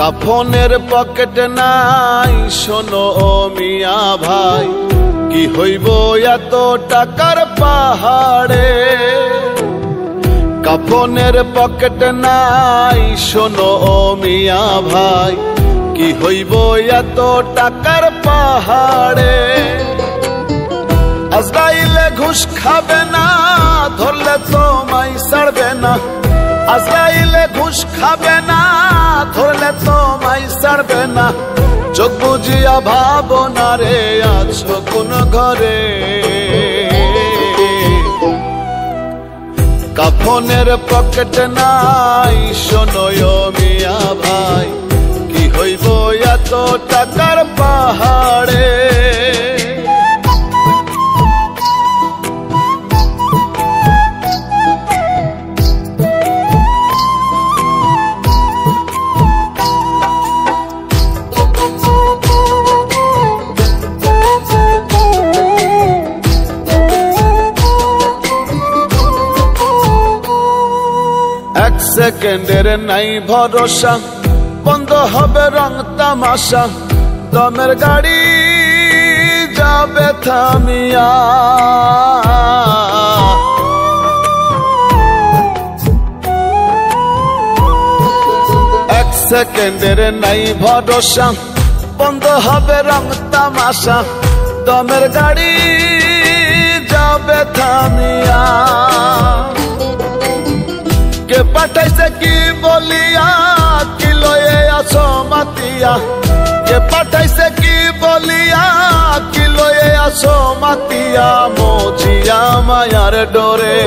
কাফনের পকেট নাই শোনো ও মিয়া ভাই, কি হইব এত টাকার পাহাড়ে। কাফনের পকেট নাই শোনো ও মিয়া ভাই, কি হইব এত টাকার পাহাড়ে। আজরাইলে ঘুষ খাবে না, ধরলে তোমায় ছাড়বে না। আজরাইলে ঘুষ খাবে না, ধরলে তোমায় ছাড়বে না। চোখ বুঝিয়া ভাবনা রে আছো কোন ঘরে। কাফনের পকেট নাই শোনো ও মিয়া ভাই, কি হইব এত টাকার পাহাড়ে। এক সেকেন্ডের নাই ভরসা, বন্ধ হবে রং তামাশা। দমের গাড়ি যাবে থামিয়া, এক সেকেন্ডের নাই ভরসা, বন্ধ হবে রং তামাশা। দমের গাড়ি যাবে থামিয়া। কে পাঠাইছে কি বলিয়া, কি লয়ে আছো মাতিয়া। কে পাঠাইছে কি বলিয়া, কি লয়ে আছো মাতিয়া। মজিয়া মায়ার ডোরে।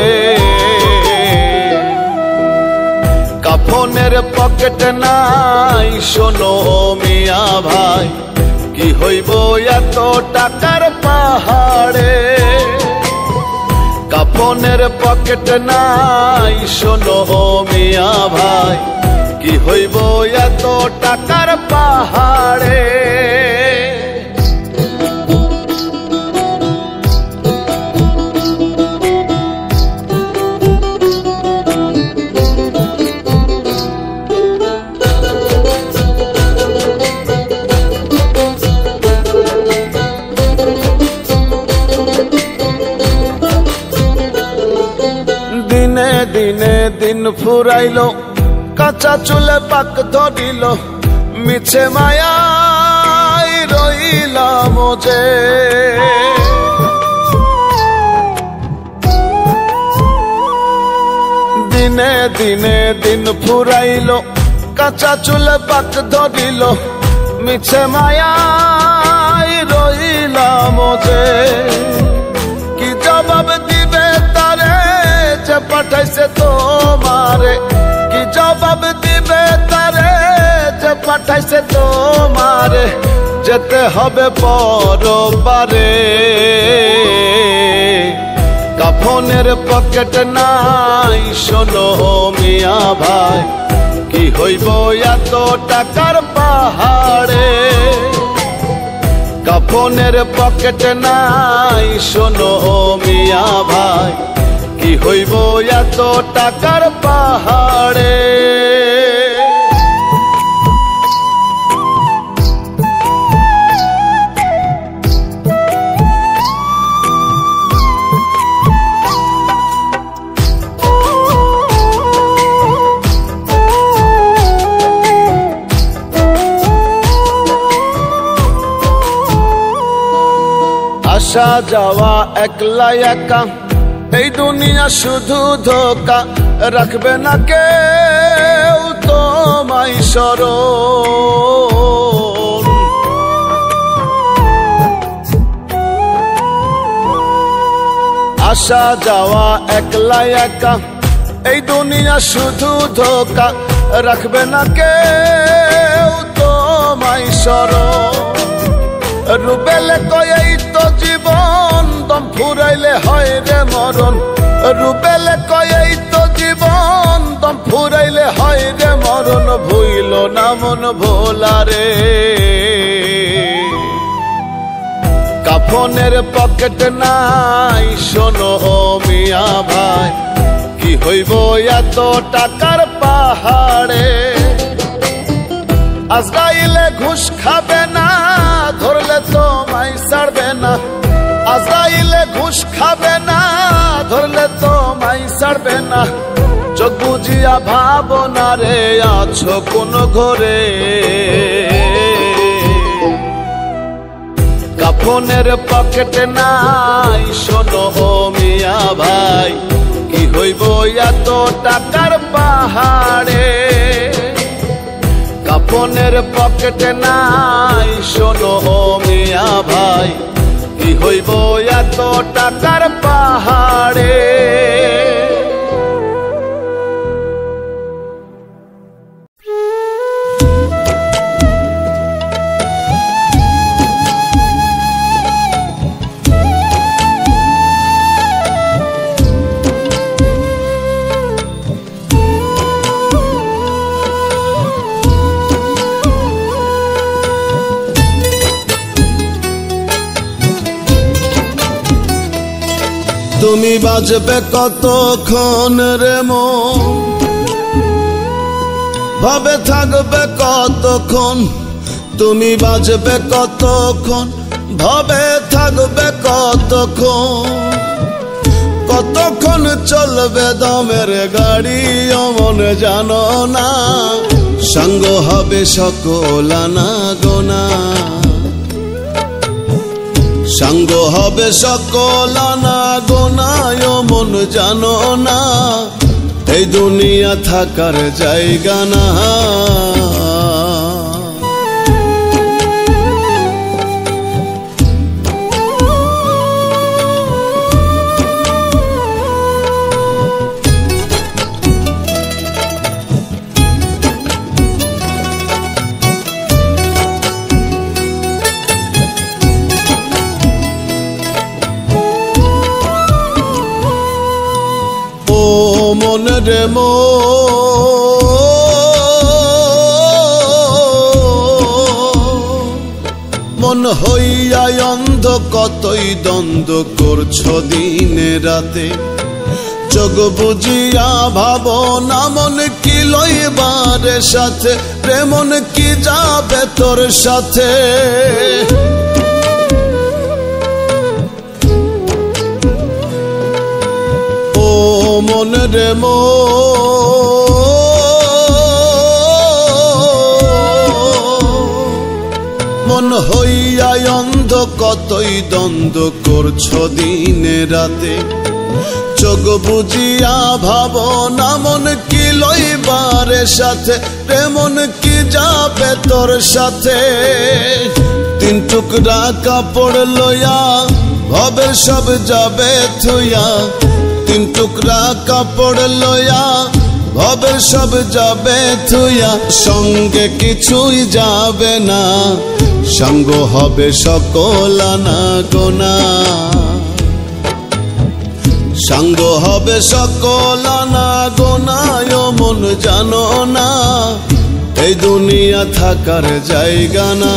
কাফনের পকেট নাই শোনো মিয়া ভাই, কি হইব এত টাকার পাহাড়ে। কাফনের পকেট নাই শোনো মিয়া ভাই, কি হইব এত টাকার পাহাড়ে। দিনে দিনে দিন ফুরাইলো, কাঁচা চুলে পাক ধরিল। মিছে মায়াই রইলাম যে, দিনে দিনে দিন ফুরাইলো, কাঁচা চুলে পাক ধরিল। মিছে মায়াই রইলাম যে, কি জবাব দিবে তারে যে পাঠাইছে তোমারে। কি জবাব দিবে তারে যে পাঠাইছে তোমারে। যেতে হবে পরবারে। কাফনের পকেট নাই শোনো মিয়া ভাই, কি হইব এত টাকার পাহাড়ে। কাফনের পকেট নাই শোনো মিয়া ভাই, কি হইব এত টাকার পাহাড়ে। আসা যাওয়া একলা একা, এই দুনিয়া শুধু ধোকা। রাখবে না কেউ তোমায় স্মরণ। আসা যাওয়া একলা একা, এই দুনিয়া শুধু ধোকা। রাখবে না কেউ তোমায় স্মরণ। রুবেলে কয় এই তো জীবন, দম ফুরাইলে হয় রে মরণ। রুবেলে কয় এই তো জীবন, দম ফুরাইলে হয় রে মরণ। ভুইল না মন ভোলারে। কাফনের পকেট নাই শোনো মিয়া ভাই, কি হইব এত টাকার পাহাড়ে। আজরাইলে ঘুষ খাবে না, ধরলে তোমায় ছাড়বে না। আজরাইলে ঘুষ খাবে না, ধরলে তোমায় ছাড়বে না। চোখ বুঝিয়া ভাবনা রে আছো কোন ঘরে, কাফনের পকেটে নাই শোনো মিয়া ভাই, কি হইব এত টাকার পাহাড়ে। কাফনের পকেটে নাই শোনো মিয়া ভাই, কি হইব এত টাকার পাহাড়ে। তুমি বাজবে কতক্ষণ রে মন, ভাবে থাকবে কতক্ষণ। তুমি বাজবে কতক্ষণ, ভাবে থাকবে কতক্ষণ। কতক্ষণ চলবে দমের গাড়ি অমন জানো না, সঙ্গ হবে সকল আনা গোনা। সঙ্গ হবে সকল আনা গোনায় মন জানো না, এই দুনিয়া থাকার জায়গা না। মন রে মন হইয়া অন্ধ, কতই দ্বন্দ্ব করছো দিনে রাতে। চোখ বুঝিয়া ভাবনা মন কি লইবারে সাথে, প্রেমন কি যাবে তোর সাথে। মন রে মন হইয়া অন্ধ, কতই দ্বন্দ্ব করছো দিনে রাতে। চোখ বুঝিয়া ভাবনা মন কি লইবারে সাথে, প্রেমন কি যাবে তোর সাথে। তিন টুকরা কাপড় লইয়া ভবে সব যাবে থুইয়া। তিন টুকরা কাপড় লইয়া ভবে সব যাবে থুইয়া। সঙ্গে কিছুই যাবে না, সঙ্গ হবে সকল আনা গোনা। সঙ্গ হবে সকল আনা গোনায় মন জানো না, এই দুনিয়া থাকার জায়গা না।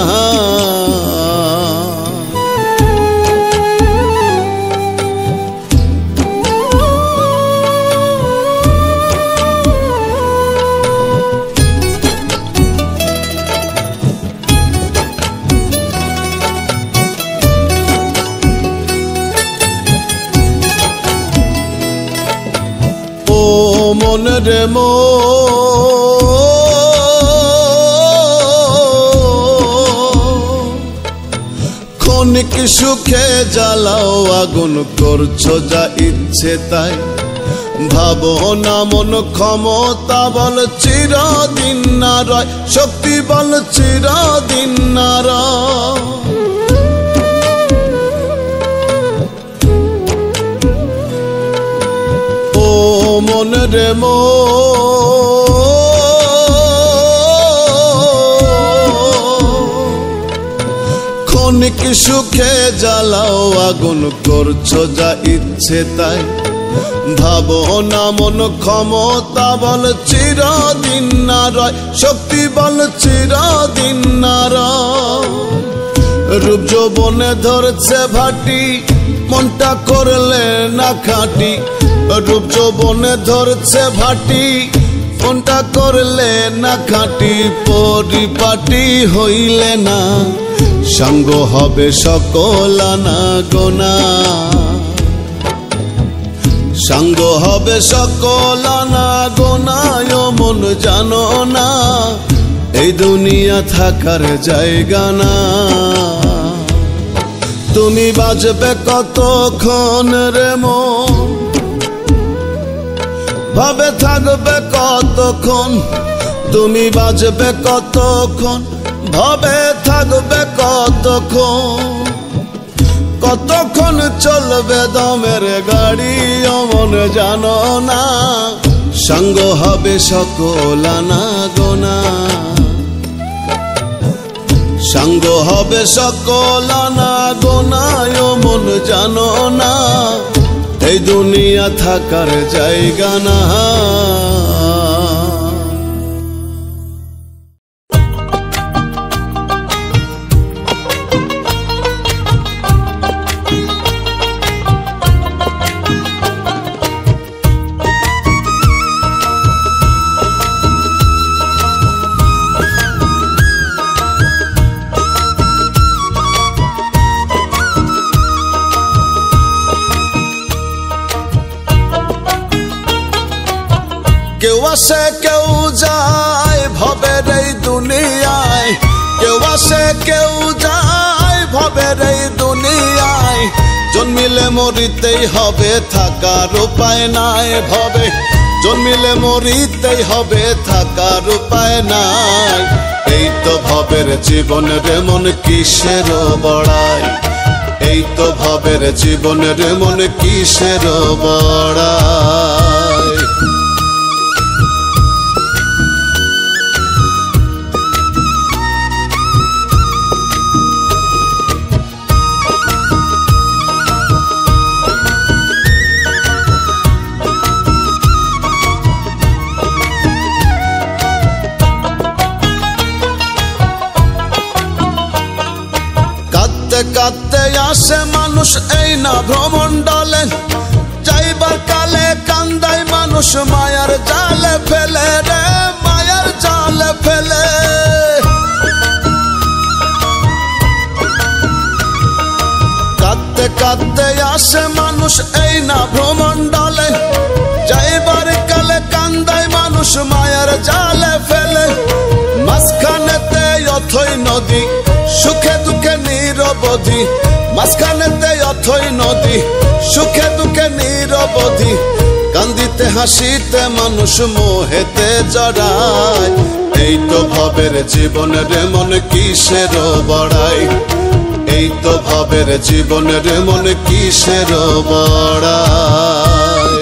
মন রে ক্ষণিক সুখে জ্বালাও আগুন, করছো যা ইচ্ছে তাই। ভাবনা মন ক্ষমতা বল চিরদিন না রয়, শক্তি বল চিরদিন না রয়। মন রে ক্ষণিক সুখে জ্বালাও আগুন, করছো যা ইচ্ছে তাই। ভাবনা মন ক্ষমতা বল চিরদিন না রয়, শক্তি বল চিরদিন না রয়। রূপ যৌবনে ধরছে ভাটি, মনটা করলে না খাটি। রূপ যৌবনে ধরছে ভাটি, মনটা করলে না খাঁটি পরিপাটি হইলে না সঙ্গ হবে সকল আনা গোনা সঙ্গ হবে সকল আনা গোনায় মন জানো না এই দুনিয়া থাকার জায়গা না তুমি বাজবে কতক্ষণ রে মন ভাবে থাকবে কতক্ষণ তুমি বাজবে কতক্ষণ ভাবে থাকবে কতক্ষণ কতক্ষণ চলবে দমের গাড়ি অমন জানো না সঙ্গ হবে সকল আনা গোনা সঙ্গ হবে সকল আনা গোনায় মন জানো না এই দুনিয়া থাকার জায়গা না কেউ আসে কেউ যায় ভবের এই দুনিয়ায় কেউ আসে কেউ যায় ভবের এই দুনিয়ায় জন্মিলে মরিতেই হবে থাকার উপায় নাই ভবে জন্মিলে মরিতেই হবে থাকার উপায় নাই এই তো ভবের জীবনের মন কিসের বড়াই এই তো ভবের জীবনের মন কিসের বড়াই কাঁদতে আসে মানুষ এই না ভ্রমণ্ডলে যাইবার কালে কান্দায় মানুষ মায়ার জালে ফেলে রে মায়ার জালে ফেলে কাঁদতে কাঁদতে আসে মানুষ এই না ভ্রমণ্ডলে যাইবার কালে কান্দায় মানুষ মায়ার জালে ফেলে মাঝখানেতে অথই নদী সুখে দুঃখে নিরবধি মাঝখানেতে অথই নদী সুখে দুঃখে নিরবধি কান্দিতে হাসিতে মানুষ মোহেতে জড়ায় এই তো ভবের জীবনের মন কিসের বড়াই এই তো ভবের জীবনের মন কিসের বড়াই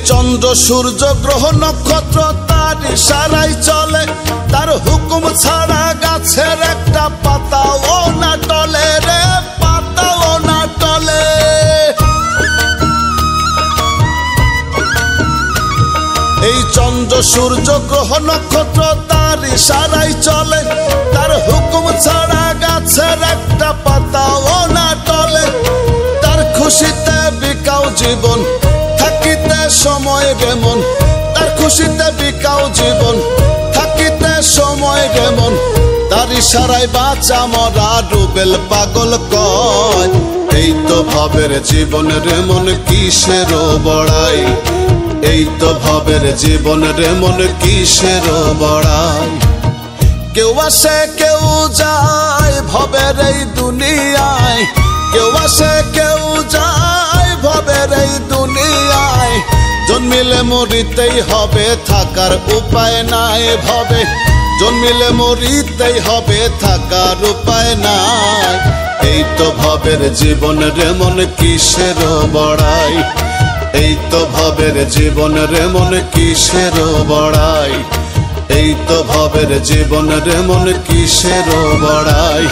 চন্দ্র সূর্য গ্রহ নক্ষত্র তার ইশারায় চলে তার হুকুম ছাড়া গাছের একটা পাতাও না টলে রে পাতাও না টলে এই চন্দ্র সূর্য গ্রহ নক্ষত্র তার ইশারায় চলে তার হুকুম ছাড়া গাছের একটা পাতাও না টলে তার খুশিতে বিকাও জীবন থাকিতে সময় রেমন তার খুশিতে বিকাও জীবন থাকিতে সময় রেমন তার ইশারায় বাঁচা মরা রুবেল পাগল কয় এই তো ভবের জীবনের মন কিসের বড়াই এই তো ভবের জীবনের মন কিসের বড়াই কেউ আসে কেউ যায় ভবের এই দুনিয়ায় কেউ আসে কেউ যায় ভবের এই দুনিয়ায় জন্মিলে মরিতেই হবে থাকার উপায় নাই ভবে জন্মিলে মরিতেই হবে থাকার উপায় নাই এই তো ভবের জীবনের মন কিসের বড়াই এই তো ভবের জীবনের মন কিসের বড়াই এই তো ভবের জীবনের মন কিসের বড়াই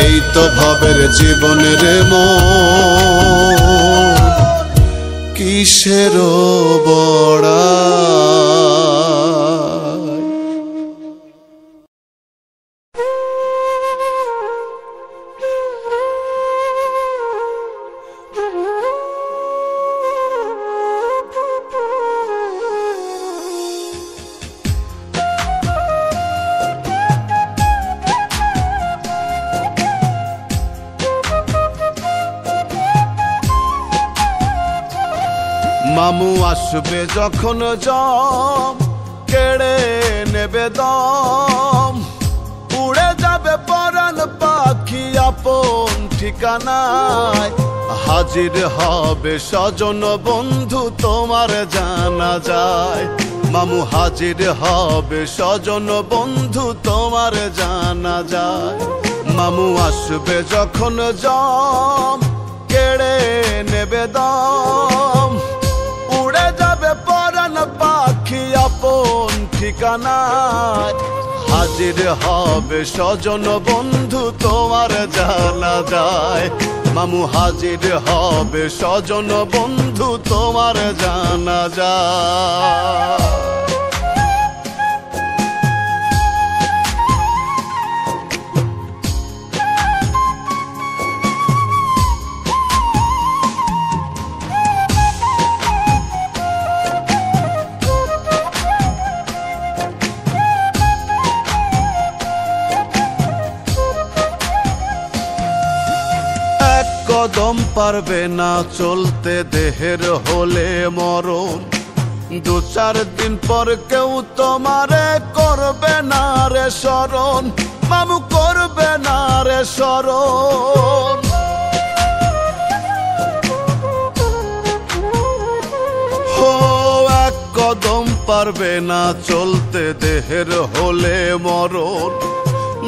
এই তো ভবের জীবনের মন কিসের বড়া। মামু আসবে যখন জম কেড়ে নেবে দম, উড়ে যাবে পরাণ পাখি আপন ঠিকানায়, হাজির হবে স্বজন বন্ধু তোমার জানা যায়। মামু হাজির হবে স্বজন বন্ধু তোমার জানা যায়। মামু আসবে যখন জম কেড়ে নেবে দম, উড়ে যাবে পরাণ পাখি আপন ঠিকানায়, হাজির হবে স্বজন বন্ধু তোমার জানা যায়। মামু হাজির হবে স্বজন বন্ধু তোমার জানা যায়। কদম পারবে না চলতে দেহের হলে মরণ, দু চার দিন পর কেউ তোমারে করবে না রে স্মরণ, মামু করবে না রে স্মরণ। হো এক কদম পারবে না চলতে দেহের হলে মরণ,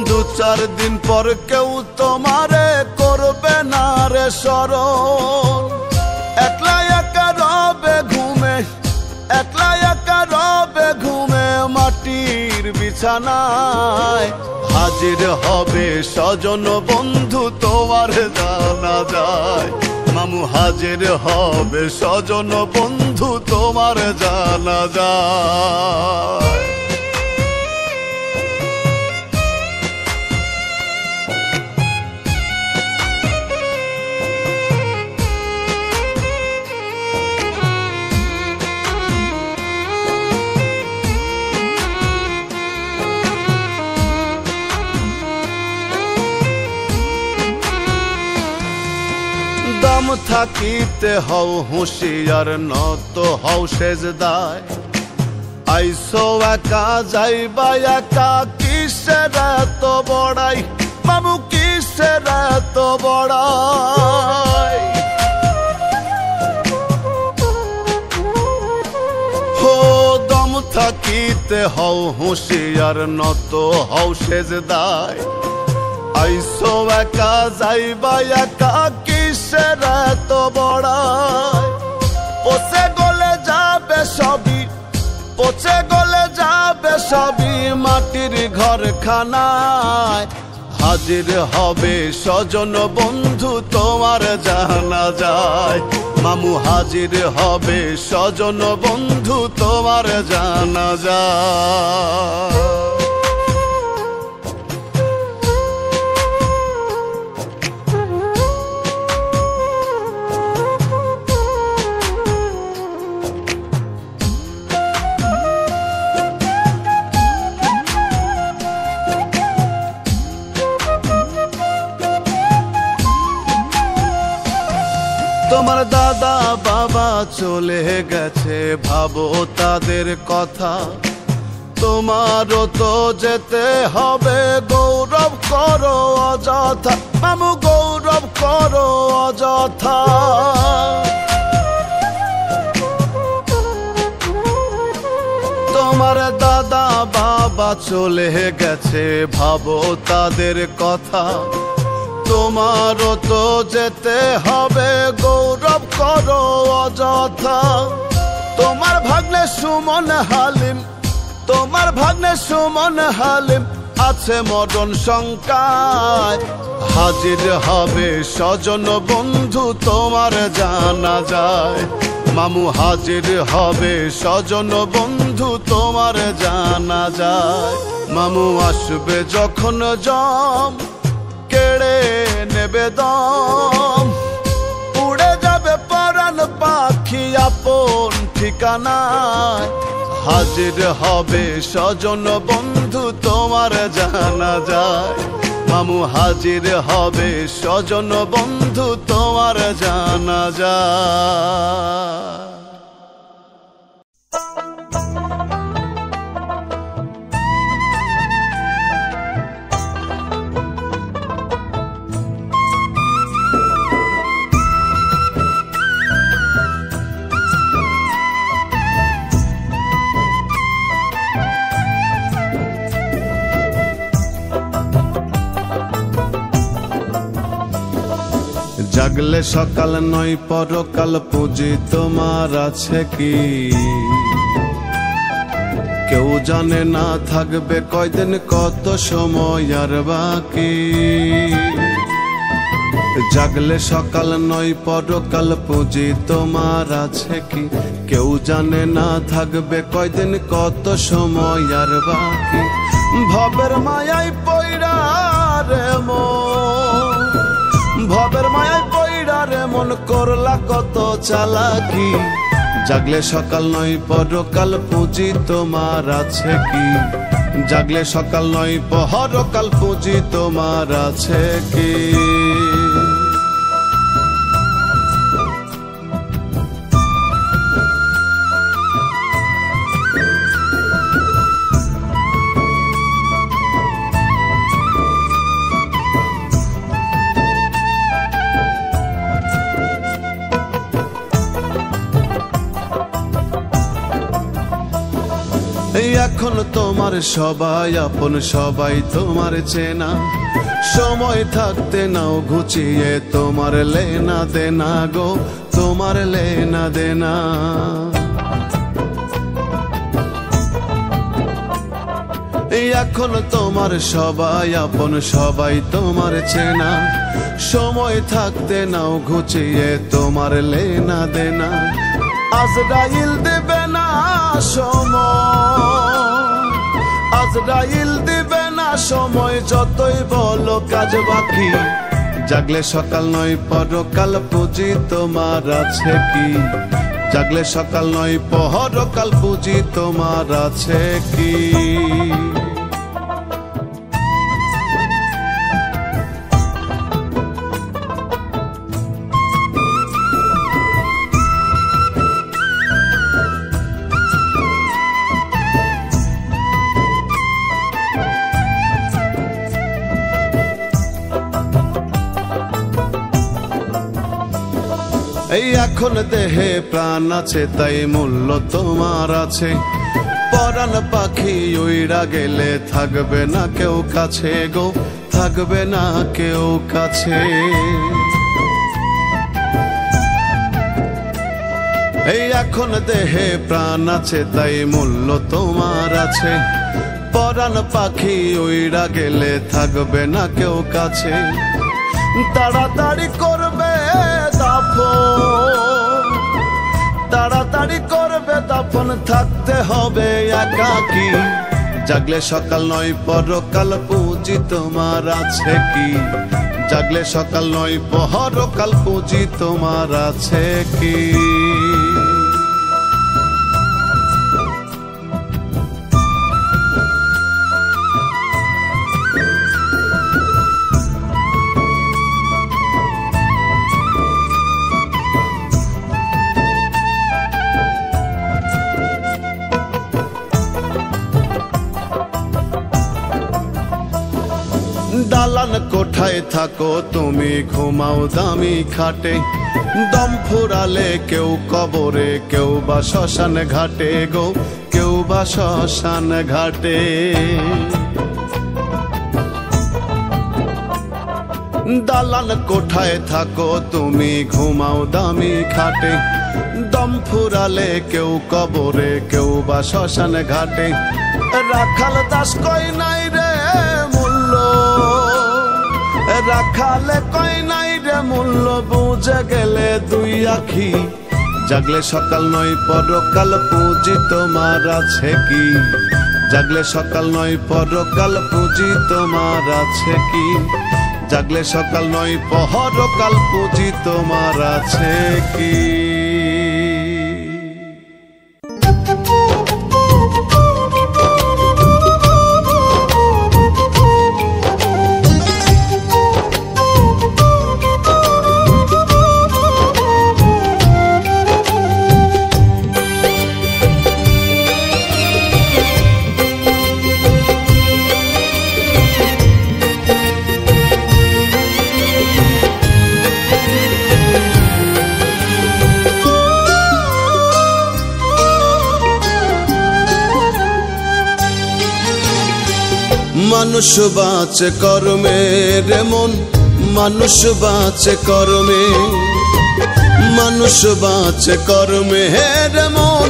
দু চার দিন পর কেউ তোমারে করবে না রে স্মরণ। একলা একা রবে ঘুমে, একলা একা রবে ঘুমে মাটির বিছানায়, হাজির হবে স্বজন বন্ধু তোমার জানা যায়। মামু হাজির হবে স্বজন বন্ধু তোমার জানা যায়। দম থাকিতে হও হুঁশিয়ার নত হও সেজদায়, আইসো একা যাইবা একা কিসের এত বড়াই, মামু কিসের এত বড়াই। হো দম থাকিতে হও হুঁশিয়ার নত হও সেজদায়, আইসো একা যাইবা একা কিসের এত বড়াই। পচে গলে যাবে সবই, পচে গলে যাবে সবই মাটির ঘরখানায়, হাজির হবে স্বজন বন্ধু তোমার জানা যায়। মামু হাজির হবে স্বজন বন্ধু তোমার জানা যায়। তোমার দাদা বাবা চলে গেছে ভাবো তাদের কথা, তোমারও তো যেতে হবে গৌরব করো অযথা, মামু গৌরব করো অযথা। তোমার দাদা বাবা চলে গেছে ভাবো তাদের কথা, তোমারও তো যেতে হবে গৌরব করো অযথা। তোমার ভাগ্নে সুমন হালিম, তোমার ভাগ্নে সুমন হালিম আছে মরণ শঙ্কায়, হাজির হবে স্বজন বন্ধু তোমার জানাজায়। মামু হাজির হবে স্বজন বন্ধু তোমার জানাজায়। মামু আসবে যখন জম কেড়ে নেবে দম, উড়ে যাবে পরাণ পাখি আপন ঠিকানায়। হাজির হবে স্বজন বন্ধু তোমার জানাজায়। মামু হাজির হবে স্বজন বন্ধু তোমার জানাজায়। জাগলে সকাল নয় পরকাল পুঁজি তোমার আছে কি? কেউ জানে না থাকবে কয়দিন কত সময় আর বাকি। জাগলে সকাল নয় পরকাল পুঁজি তোমার আছে কি? কেউ জানে না থাকবে কয়দিন কত সময় আর বাকি। ভবের মায়ায় পয়রা রে মন, ভবের মায়ায় পয়রা রে মন করলা কত চালাকি। জাগলে সকাল নয় পরকাল পুঁজি তোমার আছে কি? জাগলে সকাল নয় পরকাল পুঁজি তোমার আছে কি? এখন তোমার সবাই আপন, সবাই তোমার চেনা। সময় থাকতে নাও ঘুচিয়ে তোমার লেনা দেনা গো, তোমার লেনা দেনা। এখন তোমার সবাই আপন, সবাই তোমার চেনা। সময় থাকতে নাও ঘুচিয়ে তোমার লেনা দেনা। আজরাইল দেবে না সময়, আজরাইল দিবে না সময় যতই বলো কাজ বাকি। জাগলে সকাল নয় পরকাল পুঁজি তোমার আছে কি? জাগলে সকাল নয় পরকাল পুঁজি তোমার আছে কি? এই এখন দেহে প্রাণ আছে তাই মূল্য তোমার আছে। পরাণ পাখি উইড়া গেলে থাকবে না কেউ কাছে গো, থাকবে না কেউ কাছে। এই এখন দেহে প্রাণ আছে তাই মূল্য তোমার আছে। পরাণ পাখি উইড়া গেলে থাকবে না কেউ কাছে। তাড়াতাড়ি করবে দাফন, তাড়াতাড়ি করবে দাফন, থাকতে হবে একাকী। জাগলে সকাল নয় পরকাল পুঁজি তোমার আছে কি? জাগলে সকাল নয় পরকাল পুঁজি তোমার আছে কি? দালান কোঠায় থাকো তুমি, ঘুমাও দামি খাটে। দম ফুরালে কেউ কবরে, কেউ বা শ্মশান ঘাটে গো, কেউ বা শ্মশান ঘাটে। দালান কোঠায় থাকো তুমি, ঘুমাও দামি খাটে। দম ফুরালে কেউ কবরে, কেউ বা শ্মশান ঘাটে। রাখাল দাস কই নাই রে দেখালে কই নাই রে মূল্য বুঝে গেলে দুই আখি জাগলে সকাল নয় পরকাল পুঁজি তোমার আছে কি জাগলে সকাল নয় পরকাল পুঁজি তোমার আছে কি জাগলে সকাল নয় পরকাল পুঁজি তোমার আছে কি মানুষ বাঁচে কর্মে রে মন মানুষ বাঁচে কর্মে মানুষ বাঁচে কর্মে রে মন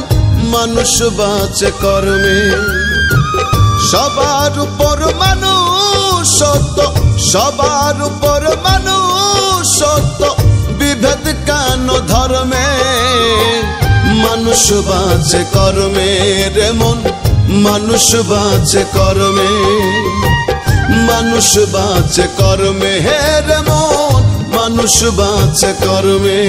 মানুষ বাঁচে কর্মে সবার উপর মানুষ সত্য সবার উপর মানুষ সত্য বিভেদ কেন ধর্মে মানুষ বাঁচে কর্মে রে মন মানুষ বাঁচে কর্মে মানুষ বাঁচে কর্মে রে মন মানুষ বাঁচে কর্মে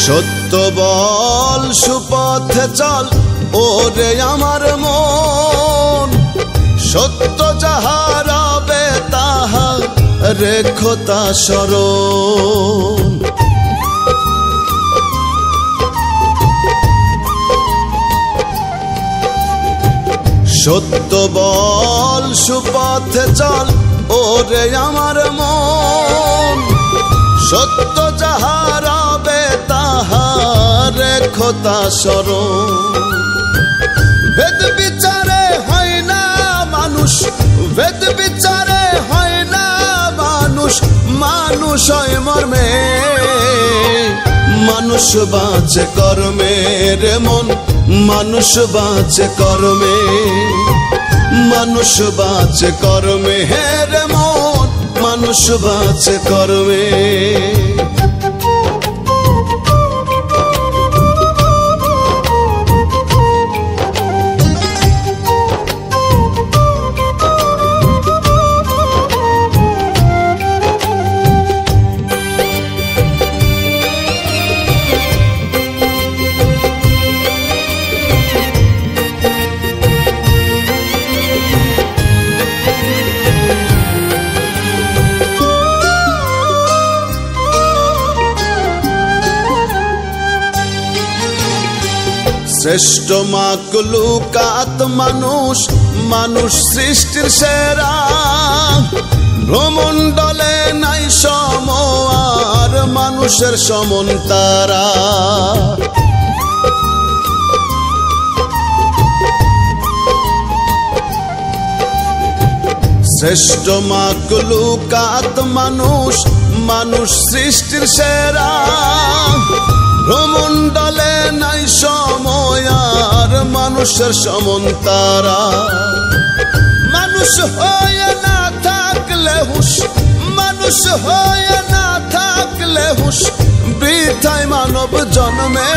সত্য বল সুপথে চল ওরে আমার মন সত্য যাহা রবে তাহা রেখো তা স্মরণ সত্য বল সুপথে চল ওরে আমার মন সত্য যাহা রবে তাহা রেখো তা স্মরণ ভেদ বিচারে হয় না মানুষ ভেদ বিচারে হয় না মানুষ মানুষ হয় মর্মে মানুষ বাঁচে কর্মে রে মন মানুষ বাঁচে কর্মে মানুষ বাঁচে কর্মে রে মন মানুষ বাঁচে কর্মে শ্রেষ্ঠ মাকলুকাত মানুষ মানুষ সৃষ্টির সেরা ভ্রমণ্ডলে নাই সম আর মানুষের সমন তারা শ্রেষ্ঠ মাকলুকাত মানুষ মানুষ সৃষ্টির সেরা ভ্রমণ্ডলে নাই সময় আর মানুষের সমন তারা মানুষ হয়ে না থাকলে হুশ মানুষ হয়ে না থাকলে হুশ বৃথায় মানব জন্মে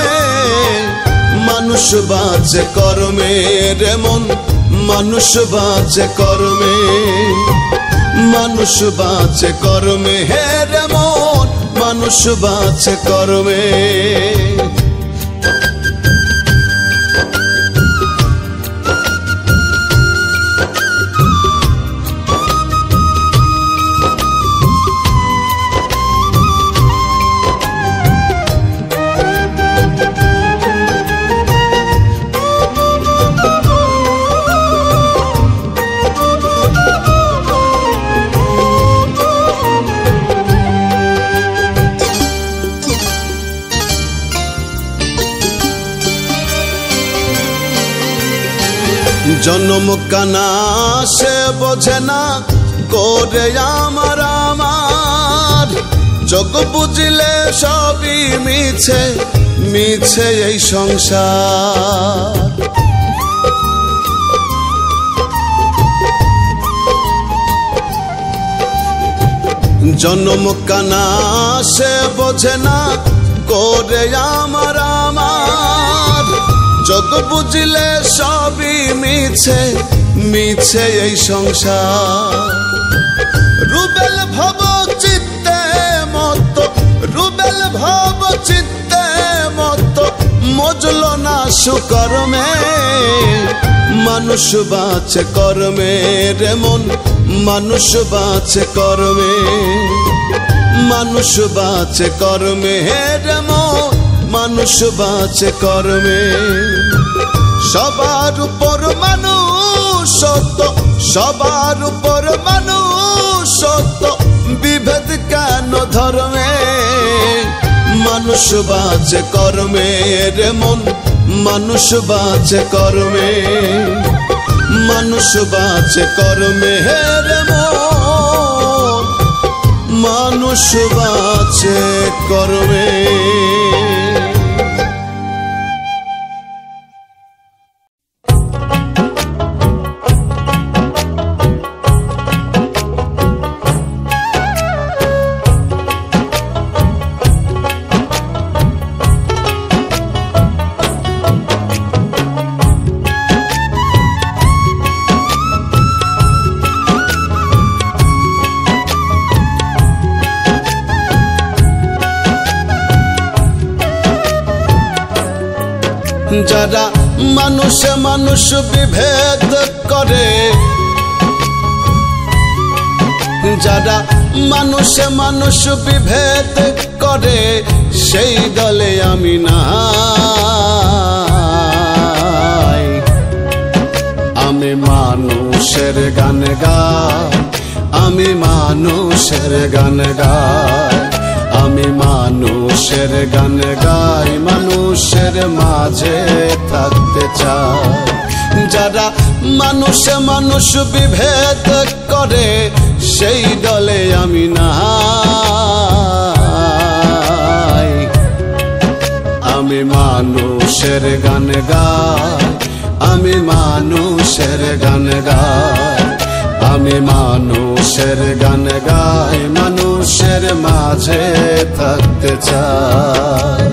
মানুষ বাঁচে কর্মে রে মন মানুষ বাঁচে কর্মে মানুষ বাঁচে কর্মে রে মন মানুষ বাঁচে কর্মে জনম কানা সে বোঝে না করে আমার আমার, যোগ বুঝিলে সবই মিছে মিছে এই সংসার। জনম কানা সে বোঝে না করে আমার আমার, যোগ বুঝিলে সবই মিছে মিছে এই সংসার। রুবেল ভব চিত্তে মত, রুবেল ভব চিত্তে মত, মজল না সুকর্মে। মানুষ বাঁচে কর্মে রে মন, মানুষ বাঁচে কর্মে, মানুষ বাঁচে কর্মে রে মন, মানুষ বাঁচে কর্মে। সবার উপর মানুষ সত্য, সবার উপর মানুষ সত্য, বিভেদ কেন ধর্মে। মানুষ বাঁচে কর্মে রে মন, মানুষ বাঁচে কর্মে, মানুষ বাঁচে কর্মে রে মন, মানুষ বাঁচে কর্মে। যারা মানুষে মানুষ বিভেদ করে, যারা মানুষে মানুষ বিভেদ করে, সেই দলে আমি নাই। আমি মানুষের গান গাই, আমি মানুষের গান গাই, আমি মানুষের গান গাই, মানুষের মাঝে থাকতে চাই। যারা মানুষে মানুষ বিভেদ করে, সেই দলে আমি নাই। আমি মানুষের গান গাই, আমি মানুষের গান গাই, আমি মানুষের গান গাই, মানুষের মাঝে থাকতে চাই।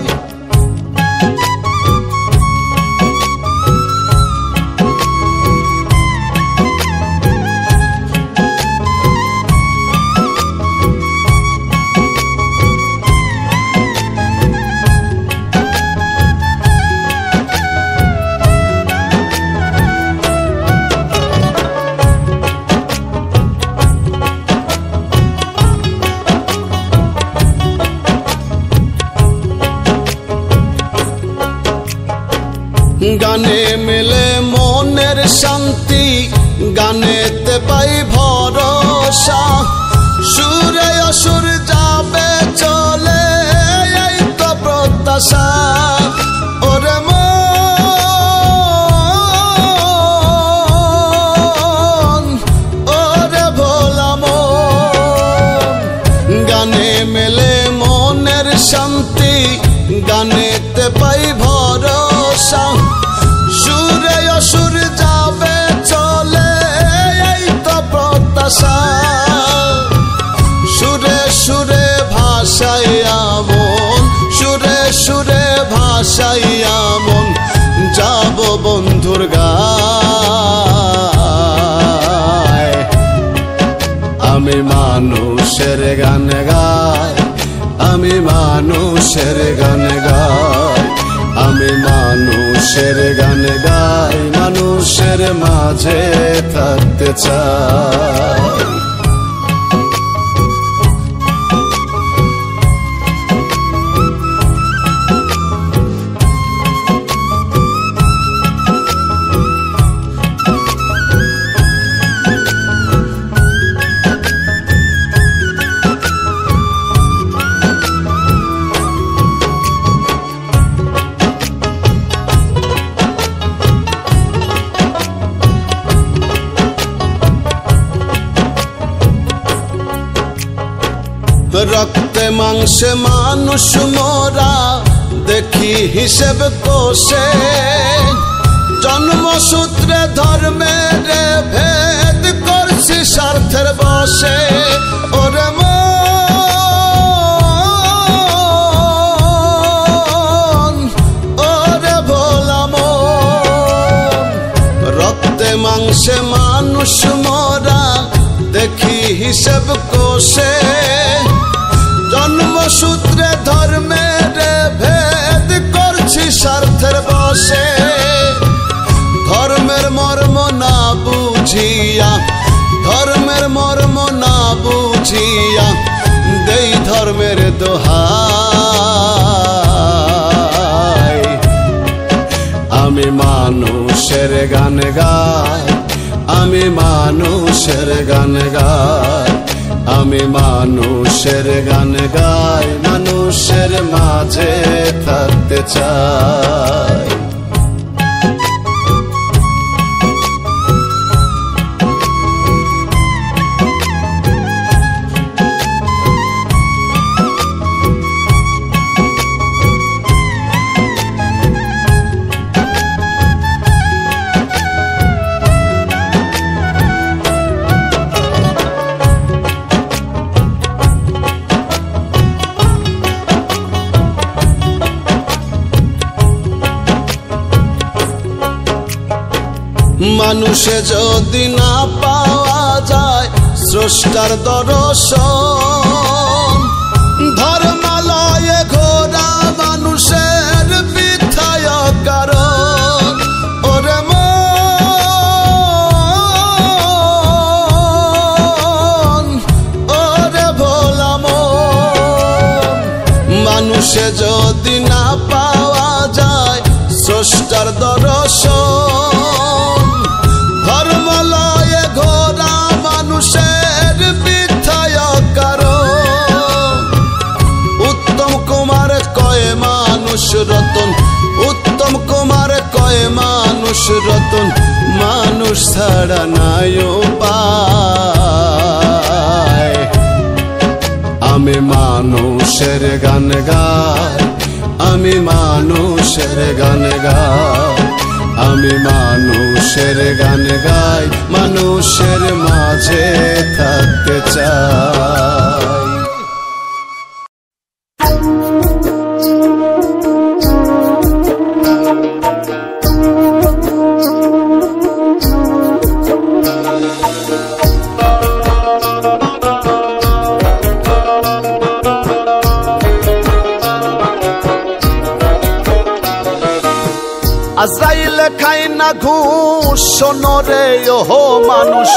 গানে মেলে মনের শান্তি, গানেতে পাই ভরসা। সুরে অসুর যাবে চলে, এই তো প্রত্যাশা। ওরে মন, ওরে ভোলা মন, গানে মেলে মনের শান্তি, গানেতে পাই ভরসা। সুরে অসুর যাবে চলে, এই তো প্রত্যাশা। সুরে সুরে ভাষাইয়া মন, সুরে সুরে ভাষাইয়া মন, যাব বন্ধুর গায়। আমি মানুষের গান গাই, আমি মানুষের গান গাই, আমি মানুষের গান গাই, মানুষের মাঝে থাকতে চাই। রক্তে মাংসে মানুষ মোরা দেখি হিসেব কোষে জন্মসূত্রে ধর্মের ভেদ করছি স্বার্থের বসে ওরে মন ওরে ভোলা মন রক্তে মাংসে মানুষ মোরা দেখি হিসেব কোষে জন্মসূত্রে ধর্মের ভেদ করছি স্বার্থের বসে ধর্মের মর্ম না বুঝিয়া ধর্মের মর্ম না বুঝিয়া দেই ধর্মের দোহাই আমি মানুষের গান গাই আমি মানুষের গান গাই আমি মানুষের গান গাই মানুষের মাঝে থাকতে চাই মানুষে যদি না পাওয়া যায় স্রষ্টার দর্শন ধর্মালয়ে ঘোরা মানুষের মিথ্যায় কারণ ওরে মন ওরে ভোলা মন মানুষে যদি না পাওয়া যায় স্রষ্টার দর্শন ধর্মালয়ে ঘোরা মানুষের মিথ্যায় কারণ উত্তম কুমার কয় মানুষ রতন উত্তম কুমার কয় মানুষ রতন মানুষ ছাড়া নাই উপায় আমি মানুষের গান গাই আমি মানুষের গান গাই আমি মানুষের গান গাই মানুষের মাঝে থাকতে চাই আজরাইলে খাই না ঘুষ শোনো রে ওহো মানুষ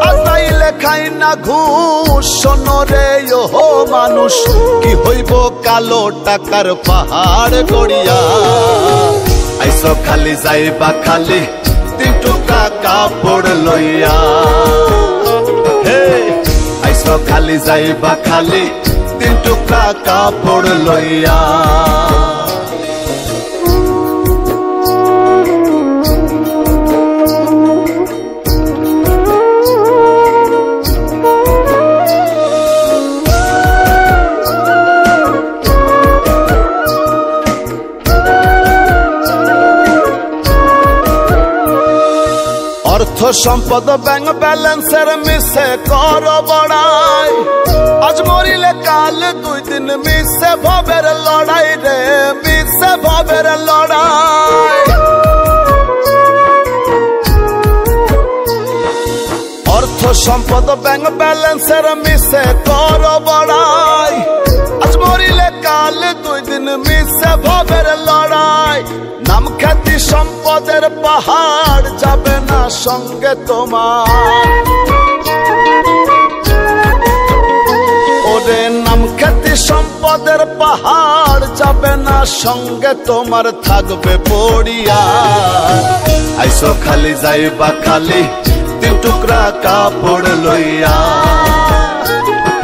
আজরাইলে খাই না ঘুষ শোনো রে ওহো মানুষ কি হইব কালো টাকার পাহাড় গড়িয়া আইসো খালি যাইবা খালি 3 টুকরা কাপড় লইয়া হে আইসো খালি যাইবা খালি 3 টুকরা কাপড় লইয়া অর্থ সম্পদ ব্যাংক ব্যালেন্সের মিশে কর বড়াই আজ মরিলে কাল 2 দিন মিশে ভবের লড়াই রে মিশে ভবের লড়াই অর্থ সম্পদ ব্যাংক ব্যালেন্সের মিশে কর বড়াই আজ মরিলে কাল 2 দিন মিশে ভবের লড়াই নাম খ্যাতি সম্পদের পাহাড় যাবে না সঙ্গে তোমার ওরে নাম খ্যাতি সম্পদের পাহাড় যাবে না সঙ্গে তোমার থাকবে পড়িয়া আইসো খালি যাইবা খালি 3 টুকরা কাপড় লইয়া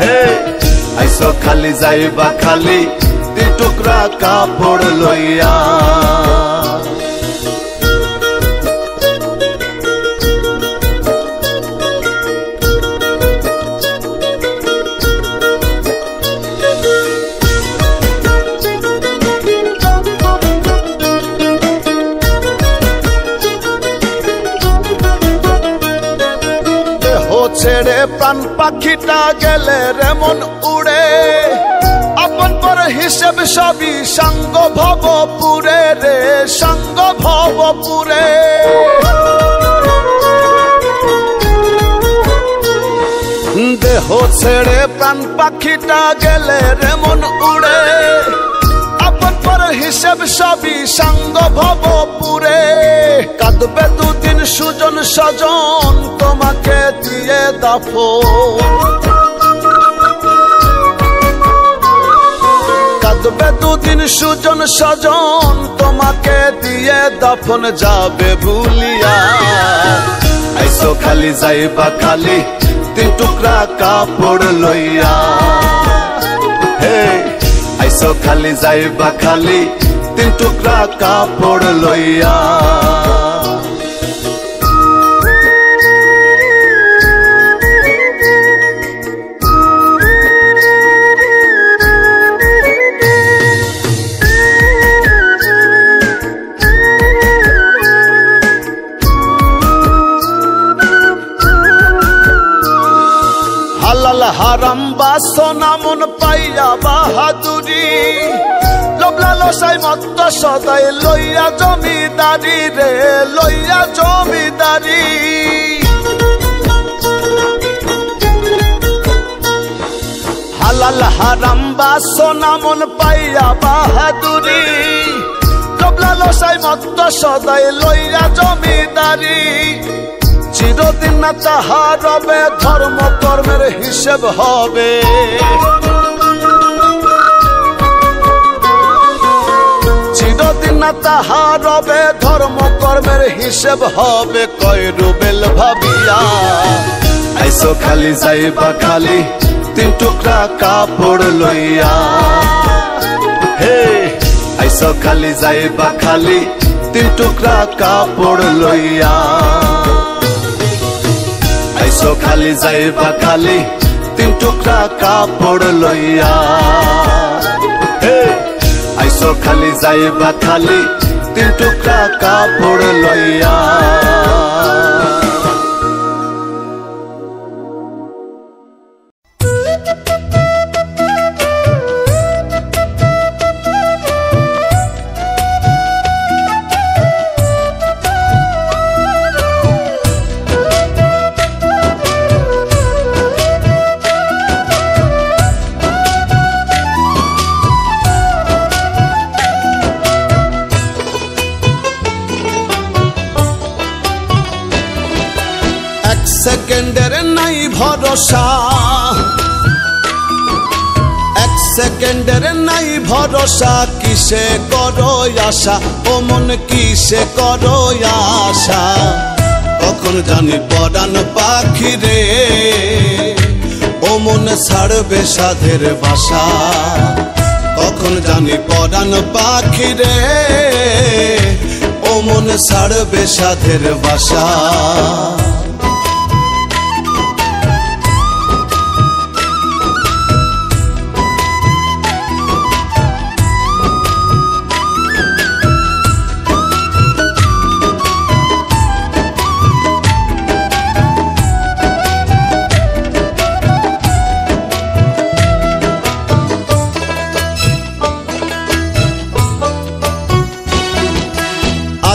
হে আইসো খালি যাইবা খালি 3 টুকরা কাপড় লইয়া ছেড়ে প্রাণ পাখিটা গেলে রে মন উড়ে আপন পর হিসেব সবই সঙ্গ ভবপুরে রে সঙ্গ ভবপুরে দেহ ছেড়ে প্রাণ পাখিটা গেলে রে মন উড়ে আপন পর হিসেব সবই সঙ্গ ভবপুরে কাঁদবে দুদিন সুজন স্বজন তোমাকে দিয়ে দাফন কাঁদবে দুদিন সুজন স্বজন তোমাকে দিয়ে দাফন যাবে ভুলিয়া আইসো খালি যাইবা খালি তিন টুকরা কাপড় লইয়া হে আইসো খালি যাইবা খালি তিন টুকরা কাপড় লইয়া হালাল হারাম বাসনা মন পাইয়া বাহাদুরি লোভলা লসাই মত্ত সদাই লইয়া জমিদারি রে লইয়া জমিদারি হালাল হারাম বাসনা মন পাইয়া বাহাদুরি লোভলা লসাই মত্ত সদাই লইয়া জমিদারি চিরদিন না তাহার রবে ধর্ম কর্মের হিসেব হবে চিরদিন না তাহার রবে ধর্ম কর্মের হিসেব হবে কয় রুবেল ভাবিয়া আইসো খালি যাইবা খালি তিন টুকরা কাপড় লইয়া হে আইসো খালি যাইবা খালি তিন টুকরা কাপড় লইয়া আইসো খালি যাইবা খালি তিন টুকরা কাপড় লইয়া হে আইসো খালি যাইবা খালি তিন টুকরা কাপড় লইয়া সেকেন্ডের নাই ভরসা এক সেকেন্ডের নাই ভরসা কিসে করো আশা ও মন কিসে করো আশা কখন জানি পরাণ পাখি রে ও মন ছাড়বে সাধের বাসা কখন জানি পরাণ পাখি রে ও মন ছাড়বে সাধের বাসা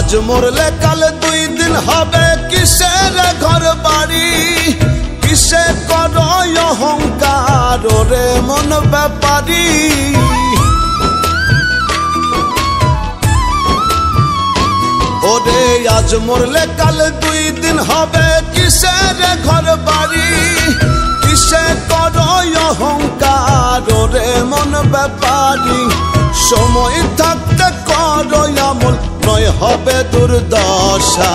আজ মরলে কাল দুই দিন হবে কিসের ঘর বাড়ি কিসে করো অহংকার রে মন ব্যাপারী ওরে আজ মরলে কাল দুই দিন হবে কিসের ঘর বাড়ি কিসে করো অহংকার রে মন ব্যাপারী সময় থাকতে করো আমল নয় হবে দুর্দশা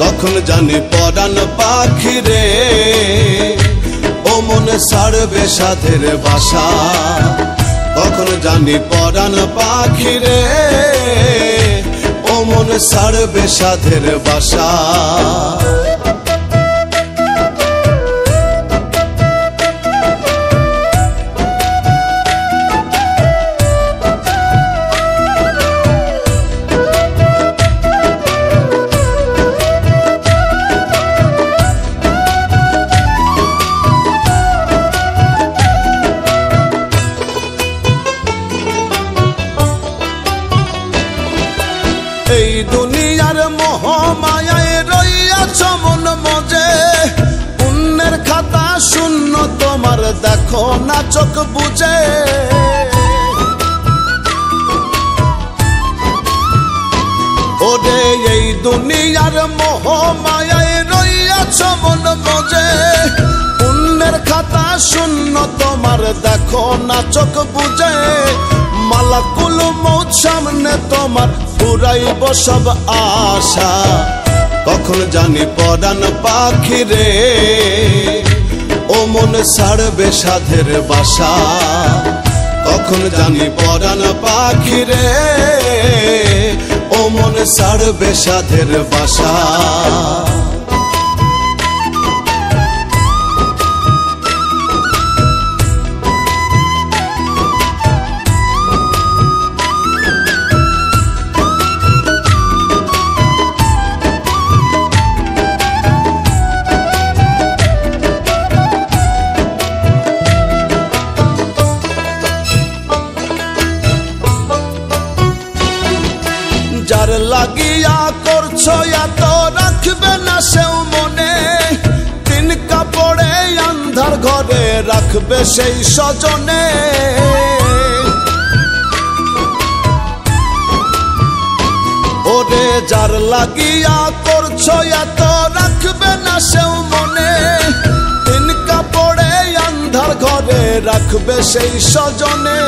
কখন জানি পরাণ পাখি রে ও মন ছাড়বে সাধের বাসা কখন জানি পরাণ পাখি রে ও মন ছাড়বে সাধের বাসা দেখো না চোখ বুঝে। ওরে এই দুনিয়ার মোহ মায়ায় রইয়াছ মন মজে। পুণ্যের খাতা শূন্য তোমার দেখো না চোখ বুঝে। মালাকুল মৌত সামনে তোমার পুরাইব সব আশা। কখন জানি পরাণ পাখি রে ও মন ছাড়বে সাধের বাসা। কখন জানি পরাণ পাখি রে ও মন ছাড়বে সাধের বাসা। যার লাগিয়া করছো এত রাখবে না সেও মনে। তিন কাপড়ে আন্ধার ঘরে রাখবে সেই স্বজনে। ওরে যার লাগিয়া করছো এত রাখবে না সেও মনে। তিন কাপড়ে আন্ধার ঘরে রাখবে সেই স্বজনে।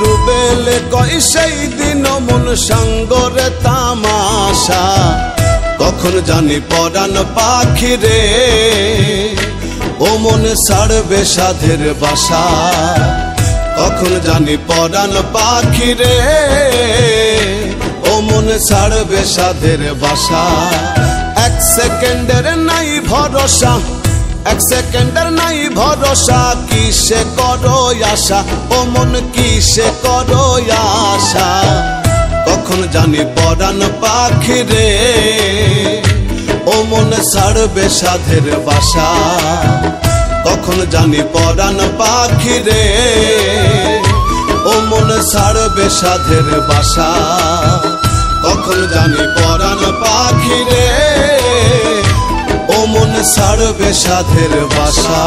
রুবেলে কই সেই দিন মন সাঙ্গরে তামাশা। কখন জানি পরাণ পাখি রে ও মন ছাড়বে সাধের বাসা। কখন জানি পরাণ পাখি রে ও মন ছাড়বে সাধের বাসা। এক সেকেন্ডের নাই ভরসা, এক সেকেন্ডের নাই ভরসা। কিসে করো আশা ও মন কিসে করো আশা। কখন জানি পরাণ পাখি রে ও মন ছাড়বে সাধের বাসা। কখন জানি পরাণ পাখি রে ও মন ছাড়বে সাধের বাসা। কখন জানি পরাণ পাখি রে ও মন ছাড়বে সাধের বাসা।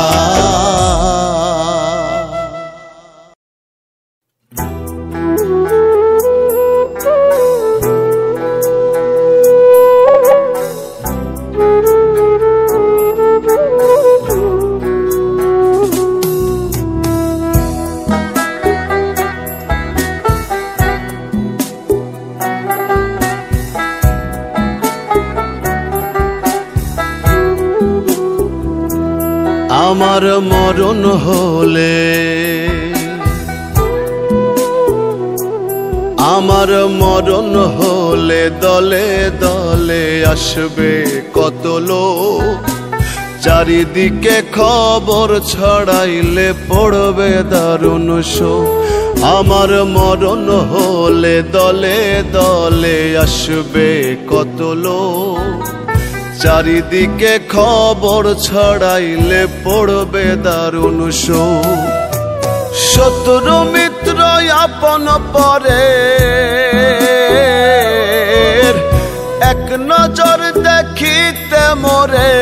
আমার মরণ হলে, আমার মরণ হলে দলে দলে আসবে কত লোক। চারিদিকে খবর ছড়াইলে পড়বে দারুণ শোক। আমার মরণ হলে দলে দলে আসবে কত লোক। চারিদিকে খবর ছড়াইলে পড়বে দারুণ শোক। শত্রু মিত্র আপন পরে এক নজর দেখিতে মোরে।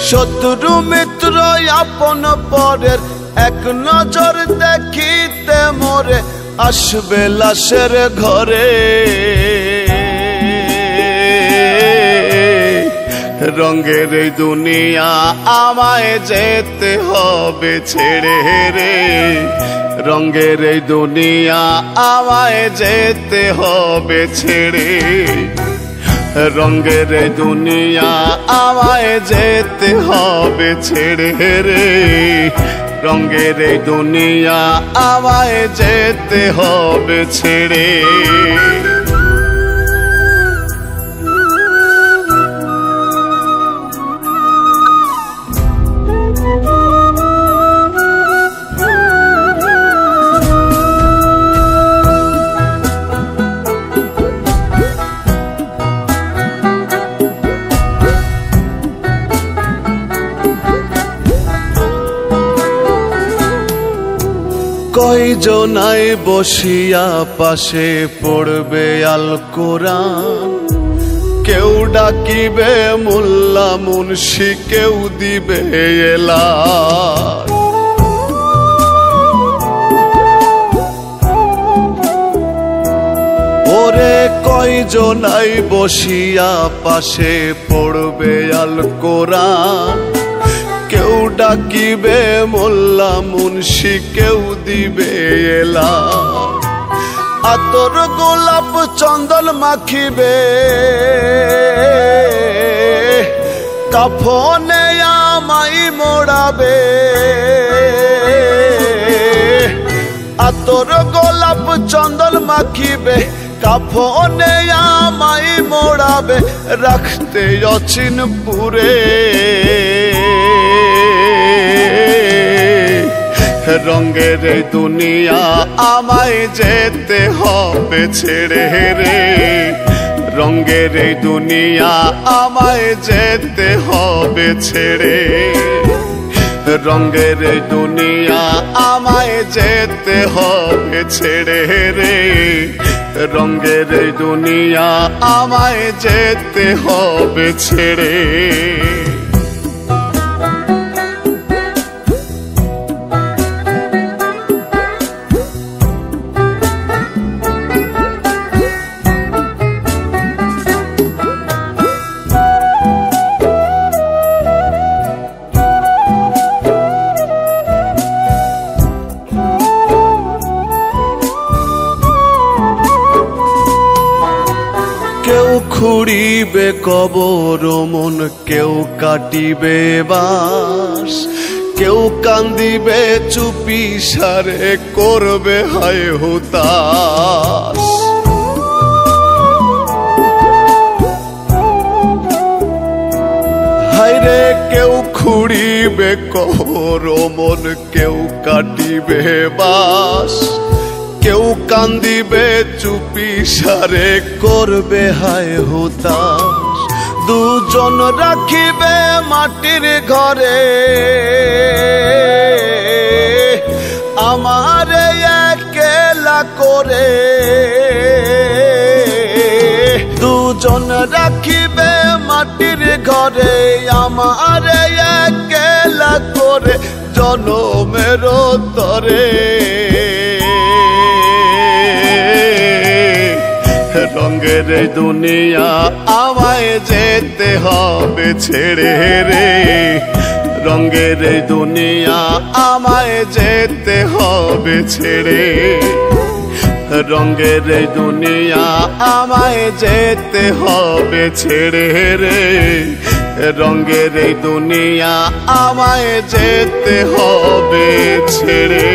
শত্রু মিত্র আপন পরের এক নজর দেখিতে মোরে। আসবে লাশের ঘরে রঙের এই দুনিয়া আমায় যেতে হবে ছেড়ে রে। রঙের এই দুনিয়া আমায় যেতে হবে ছেড়ে। রঙের এই দুনিয়া আমায় যেতে হবে ছেড়ে রে। রঙের এই দুনিয়া আমায় যেতে হবে ছেড়ে। কয়জনাই বসিয়া পাশে পড়বে আল কোরআন। কেউ ডাকিবে মোল্লা মুন্সি, কেউ দিবে এলাচ। ওরে কয়জনাই বসিয়া পাশে পড়বে আল কোরআন, কেউ ডাকিবে মোল্লা মুন্সি, কেউ দিবে এলাচ। আতর গোলাপ চন্দন মাখিবে, কাফনে আমাই মোড়াবে। আতর গোলাপ চন্দন মাখিবে, কাফনে আমাই মোড়াবে, রাখতে অচিনপুরে। রঙের দুনিয়া আমায় যেতে হবে ছেড়ে রে, রঙের দুনিয়া আমায় যেতে হবে ছেড়ে। রঙের দুনিয়া আমায় যেতে হবে ছেড়ে রে, রঙের দুনিয়া আমায় যেতে হবে ছেড়ে। কেউ খুঁড়িবে কবর মন, কেউ কাটিবে বাঁশ, কেউ কান্দিবে চুপি সারে, করবে হায় হুতাশ। হায়রে কেউ খুঁড়িবে কবর মন, কেউ কাটিবে বাঁশ, কেউ কান্দিবে চুপি সারে, করবে হায় হুতাশ। দুজন রাখিবে মাটির ঘরে, আমারে একলা করে। দুজন রাখিবে মাটির ঘরে, আমারে একলা করে, জনমের তরে। রঙের দুনিয়া আমায় যেতে হবে ছেড়ে রে, রঙের দুনিয়া আমায় যেতে হবে ছেড়ে। রঙের দুনিয়া আমায় যেতে হবে ছেড়ে রে, রঙের দুনিয়া আমায় যেতে হবে ছেড়ে।